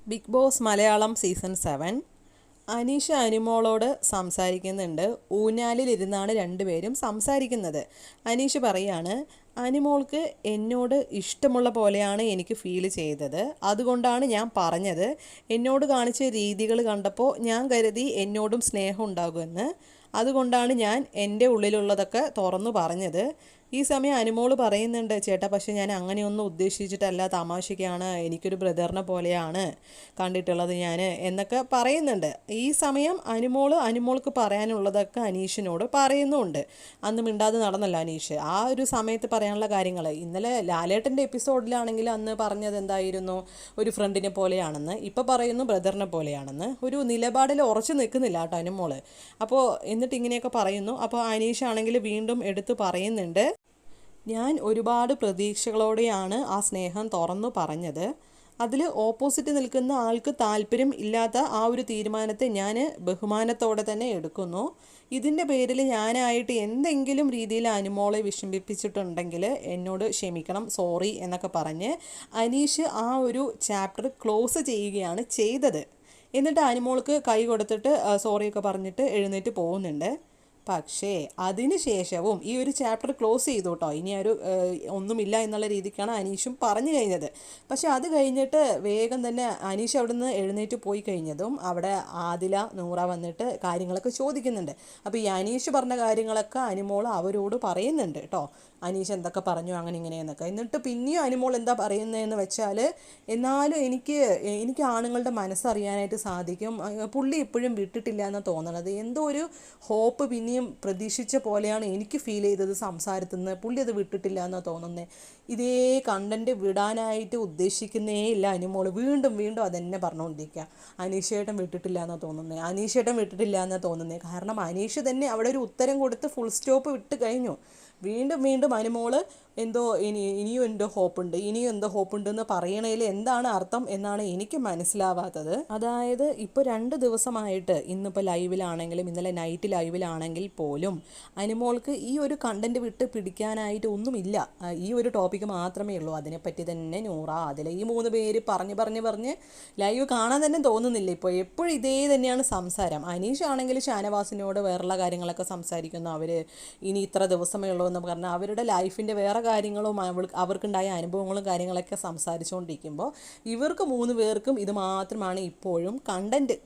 Big boss Malayalam season 7 Aneesha അനുമോളോട് സംസാരിക്കുന്നുണ്ട്. ഊഞ്ഞാലിലിരുന്നാണ് രണ്ടുപേരും സംസാരിക്കുന്നത്. അനീഷ് പറയാണ്, അനുമോൾക്ക് എന്നോട് ഇഷ്ടമുള്ള പോലെയാണ് എനിക്ക് ഫീൽ ചെയ്തത്. അതുകൊണ്ടാണ് ഞാൻ പറഞ്ഞത്. എന്നോട് കാണിച്ച രീതികൾ കണ്ടപ്പോൾ ഞാൻ കരുതി എന്നോടും സ്നേഹം ഉണ്ടാകുമെന്ന്. അതുകൊണ്ടാണ് ഞാൻ എൻ്റെ ഉള്ളിലുള്ളതൊക്കെ തുറന്നു പറഞ്ഞത്. ഈ സമയം അനുമോൾ പറയുന്നുണ്ട്, ചേട്ടാ പക്ഷെ ഞാൻ അങ്ങനെയൊന്നും ഉദ്ദേശിച്ചിട്ടല്ല, തമാശയ്ക്കാണ്, എനിക്കൊരു ബ്രദറിനെ പോലെയാണ് കണ്ടിട്ടുള്ളത് ഞാൻ എന്നൊക്കെ പറയുന്നുണ്ട്. ഈ സമയം അനുമോൾക്ക് പറയാനുള്ളതൊക്കെ അനീഷിനോട് പറയുന്നുണ്ട്. അന്ന് മിണ്ടാതെ നടന്നല്ലോ അനീഷ്. ആ ഒരു സമയത്ത് പറയാനുള്ള കാര്യങ്ങൾ ഇന്നലെ ലാലേട്ടൻ്റെ എപ്പിസോഡിലാണെങ്കിൽ അന്ന് പറഞ്ഞത് എന്തായിരുന്നു, ഒരു ഫ്രണ്ടിനെ പോലെയാണെന്ന്. ഇപ്പോൾ പറയുന്നു ബ്രദറിനെ പോലെയാണെന്ന്. ഒരു നിലപാടിൽ ഉറച്ചു നിൽക്കുന്നില്ല കേട്ടോ അനുമോൾ. അപ്പോൾ എന്നിട്ട് ഇങ്ങനെയൊക്കെ പറയുന്നു. അപ്പോൾ അനീഷ് ആണെങ്കിൽ വീണ്ടും എടുത്ത് പറയുന്നുണ്ട്, ഞാൻ ഒരുപാട് പ്രതീക്ഷകളോടെയാണ് ആ സ്നേഹം തുറന്നു പറഞ്ഞത്. അതിൽ ഓപ്പോസിറ്റ് നിൽക്കുന്ന ആൾക്ക് താല്പര്യം ഇല്ലാത്ത ആ ഒരു തീരുമാനത്തെ ഞാൻ ബഹുമാനത്തോടെ തന്നെ എടുക്കുന്നു. ഇതിൻ്റെ പേരിൽ ഞാനായിട്ട് എന്തെങ്കിലും രീതിയിൽ അനുമോളെ വിഷമിപ്പിച്ചിട്ടുണ്ടെങ്കിൽ എന്നോട് ക്ഷമിക്കണം, സോറി എന്നൊക്കെ പറഞ്ഞ് അനീഷ് ആ ഒരു ചാപ്റ്റർ ക്ലോസ് ചെയ്യുകയാണ് ചെയ്തത്. എന്നിട്ട് അനുമോൾക്ക് കൈ കൊടുത്തിട്ട് സോറിയൊക്കെ പറഞ്ഞിട്ട് എഴുന്നേറ്റ് പോകുന്നുണ്ട്. പക്ഷേ അതിന് ശേഷവും ഈ ഒരു ചാപ്റ്റർ ക്ലോസ് ചെയ്തു കേട്ടോ. ഇനി ഒരു ഒന്നുമില്ല എന്നുള്ള രീതിക്കാണ് അനീഷും പറഞ്ഞു കഴിഞ്ഞത്. പക്ഷെ അത് കഴിഞ്ഞിട്ട് വേഗം തന്നെ അനീഷ് അവിടെ നിന്ന് എഴുന്നേറ്റ് പോയി കഴിഞ്ഞതും അവിടെ ആദില, നൂറ വന്നിട്ട് കാര്യങ്ങളൊക്കെ ചോദിക്കുന്നുണ്ട്. അപ്പോൾ ഈ അനീഷ് പറഞ്ഞ കാര്യങ്ങളൊക്കെ അനുമോൾ അവരോട് പറയുന്നുണ്ട് കേട്ടോ. അനീഷ് എന്തൊക്കെ പറഞ്ഞു അങ്ങനെ ഇങ്ങനെയെന്നൊക്കെ. എന്നിട്ട് പിന്നെയും അനുമോൾ എന്താ പറയുന്നതെന്ന് വെച്ചാൽ, എന്നാലും എനിക്ക് ആണുങ്ങളുടെ മനസ്സറിയാനായിട്ട് സാധിക്കും, പുള്ളി ഇപ്പോഴും വിട്ടിട്ടില്ല എന്ന് തോന്നണത്. എന്തോ ഒരു ഹോപ്പ് പിന്നെയും പ്രതീക്ഷിച്ച പോലെയാണ് എനിക്ക് ഫീൽ ചെയ്തത് സംസാരത്തിൽ നിന്ന്. പുള്ളി അത് വിട്ടിട്ടില്ല എന്നാണ് തോന്നുന്നത്. ഇതേ കണ്ടൻറ്റ് വിടാനായിട്ട് ഉദ്ദേശിക്കുന്നേ ഇല്ല അനുമോൾ. വീണ്ടും വീണ്ടും അതെന്നെ പറഞ്ഞുകൊണ്ടിരിക്കുക. അനീഷേട്ടൻ വിട്ടിട്ടില്ല എന്നാണ് തോന്നുന്നത്. കാരണം അനീഷ് തന്നെ അവിടെ ഒരു ഉത്തരം കൊടുത്ത് ഫുൾ സ്റ്റോപ്പ് വിട്ട് കഴിഞ്ഞു. വീണ്ടും വീണ്ടും അനുമോൾ ഇനിയും എന്തോ ഹോപ്പുണ്ട് എന്ന് പറയണതിൽ എന്താണ് അർത്ഥം എന്നാണ് എനിക്ക് മനസ്സിലാവാത്തത്. അതായത് ഇപ്പോൾ 2 ദിവസമായിട്ട്, ഇന്നിപ്പോൾ ലൈവിലാണെങ്കിലും ഇന്നലെ നൈറ്റ് ലൈവിലാണെങ്കിൽ പോലും അനുമോൾക്ക് ഈ ഒരു കണ്ടന്റ് വിട്ട് പിടിക്കാനായിട്ട് ഒന്നുമില്ല. ഈ ഒരു ടോപ്പിക്ക് മാത്രമേ ഉള്ളൂ. അതിനെപ്പറ്റി തന്നെ നൂറ, അതിൽ ഈ 3 പേര് പറഞ്ഞ് ലൈവ് കാണാൻ തന്നെ തോന്നുന്നില്ല. ഇപ്പോൾ എപ്പോഴും ഇതേ തന്നെയാണ് സംസാരം. അനീഷ് ആണെങ്കിൽ ഷാനവാസിനോട് വേറെയുള്ള കാര്യങ്ങളൊക്കെ സംസാരിക്കുന്നു. അവർ ഇനി ഇത്ര ദിവസമേ ഉള്ളൂ എന്ന് പറഞ്ഞാൽ അവരുടെ ലൈഫിൻ്റെ വേറെ കാര്യങ്ങളും അവർക്കുണ്ടായ അനുഭവങ്ങളും കാര്യങ്ങളൊക്കെ സംസാരിച്ചുകൊണ്ടിരിക്കുമ്പോൾ ഇവർക്ക് 3 പേർക്കും ഇത് മാത്രമാണ് ഇപ്പോഴും കണ്ടൻറ്റ്.